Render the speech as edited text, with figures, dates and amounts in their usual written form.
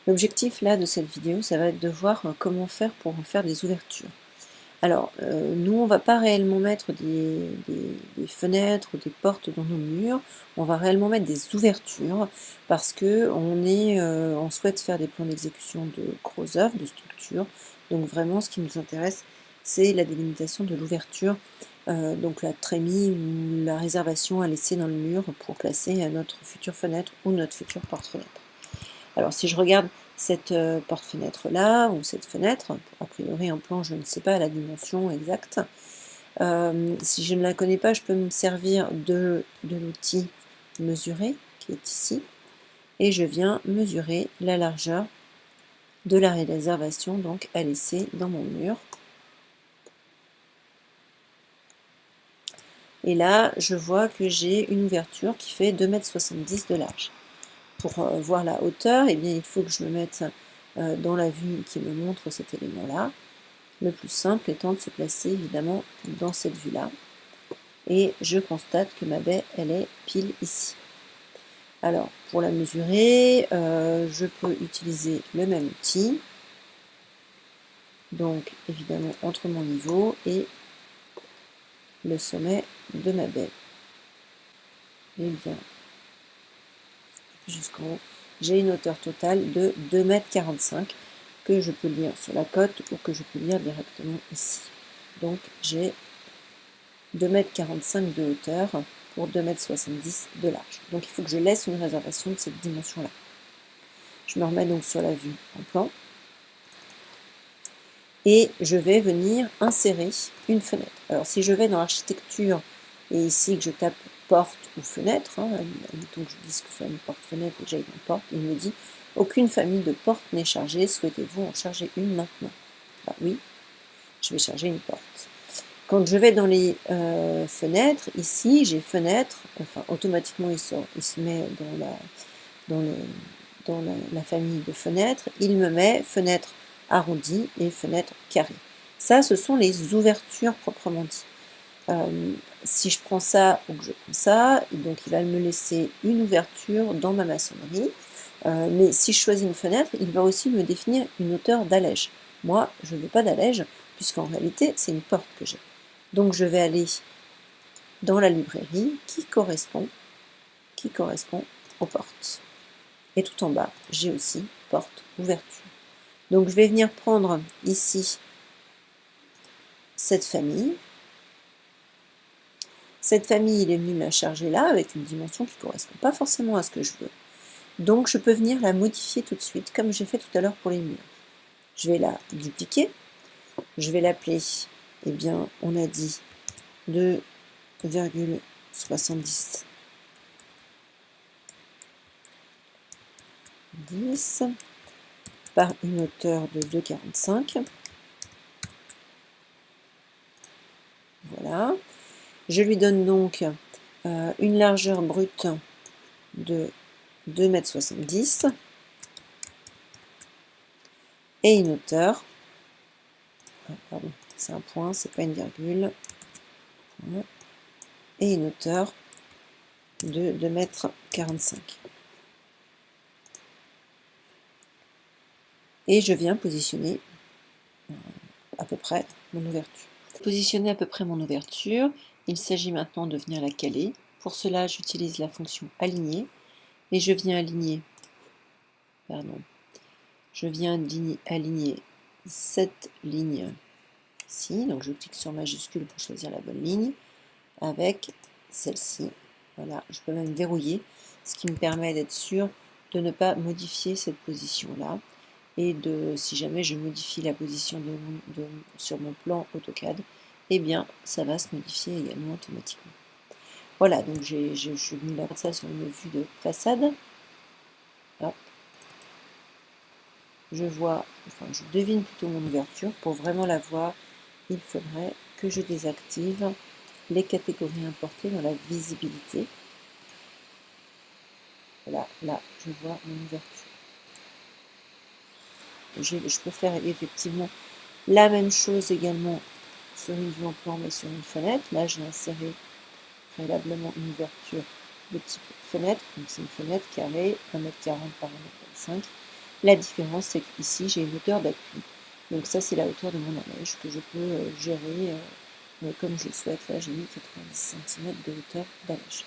L'objectif là de cette vidéo, ça va être de voir comment faire pour faire des ouvertures. Alors, nous, on va pas réellement mettre des fenêtres ou des portes dans nos murs, on va réellement mettre des ouvertures parce que on souhaite faire des plans d'exécution de gros œuvres, de structures. Donc vraiment, ce qui nous intéresse, c'est la délimitation de l'ouverture, donc la trémie ou la réservation à laisser dans le mur pour placer notre future fenêtre ou notre future porte-fenêtre. Alors si je regarde cette porte-fenêtre là, ou cette fenêtre, a priori en plan je ne sais pas la dimension exacte, si je ne la connais pas, je peux me servir de l'outil mesurer qui est ici, et je viens mesurer la largeur de la réservation donc à laisser dans mon mur. Et là, je vois que j'ai une ouverture qui fait 2,70 m de large. Pour voir la hauteur, eh bien, il faut que je me mette dans la vue qui me montre cet élément-là. Le plus simple étant de se placer évidemment dans cette vue-là. Et je constate que ma baie, elle est pile ici. Alors, pour la mesurer, je peux utiliser le même outil. Donc, évidemment, entre mon niveau et le sommet de ma baie. Et bien, jusqu'en haut, j'ai une hauteur totale de 2,45 m que je peux lire sur la cote ou que je peux lire directement ici. Donc j'ai 2,45 m de hauteur pour 2,70 m de large. Donc il faut que je laisse une réservation de cette dimension-là. Je me remets donc sur la vue en plan et je vais venir insérer une fenêtre. Alors si je vais dans l'architecture et ici que je tape porte ou fenêtre, admettons que je dise que ce soit une porte-fenêtre et que j'aille dans porte, il me dit aucune famille de portes n'est chargée, souhaitez-vous en charger une maintenant? Bah oui, je vais charger une porte. Quand je vais dans les fenêtres, ici j'ai fenêtre, enfin automatiquement il se met dans la famille de fenêtres, il me met fenêtre arrondie et fenêtre carrée. Ça, ce sont les ouvertures proprement dit. Si je prends ça ou que je prends ça, donc il va me laisser une ouverture dans ma maçonnerie. Mais si je choisis une fenêtre, il va aussi me définir une hauteur d'allège. Moi, je ne veux pas d'allège, puisqu'en réalité, c'est une porte que j'ai. Donc je vais aller dans la librairie qui correspond aux portes. Et tout en bas, j'ai aussi porte, ouverture. Donc je vais venir prendre ici cette famille. Cette famille, il est venu me la charger là, avec une dimension qui ne correspond pas forcément à ce que je veux. Donc je peux venir la modifier tout de suite, comme j'ai fait tout à l'heure pour les murs. Je vais la dupliquer. Je vais l'appeler, eh bien, on a dit 2,70 par une hauteur de 2,45. Voilà. Je lui donne donc une largeur brute de 2,70 m et une hauteur, pardon, c'est un point, c'est pas une virgule, et une hauteur de 2,45 m. Et je viens positionner à peu près mon ouverture. Positionner à peu près mon ouverture, il s'agit maintenant de venir la caler. Pour cela, j'utilise la fonction aligner et je viens aligner, aligner cette ligne ici. Donc je clique sur majuscule pour choisir la bonne ligne avec celle-ci. Voilà, je peux même verrouiller, ce qui me permet d'être sûr de ne pas modifier cette position-là. Et si jamais je modifie la position sur mon plan AutoCAD, eh bien ça va se modifier également automatiquement. Voilà, donc je suis venue là ça sur une vue de façade. Hop. Je devine plutôt mon ouverture. Pour vraiment la voir, il faudrait que je désactive les catégories importées dans la visibilité. Voilà, là je vois mon ouverture. Je peux faire effectivement la même chose également sur une vue en plan mais sur une fenêtre. Là j'ai inséré préalablement une ouverture de type fenêtre, donc c'est une fenêtre carrée, 1,40 m par 1,25 m, La différence, c'est qu'ici, j'ai une hauteur d'appui. Donc ça, c'est la hauteur de mon allège que je peux gérer comme je le souhaite. Là, j'ai mis 90 cm de hauteur d'allège.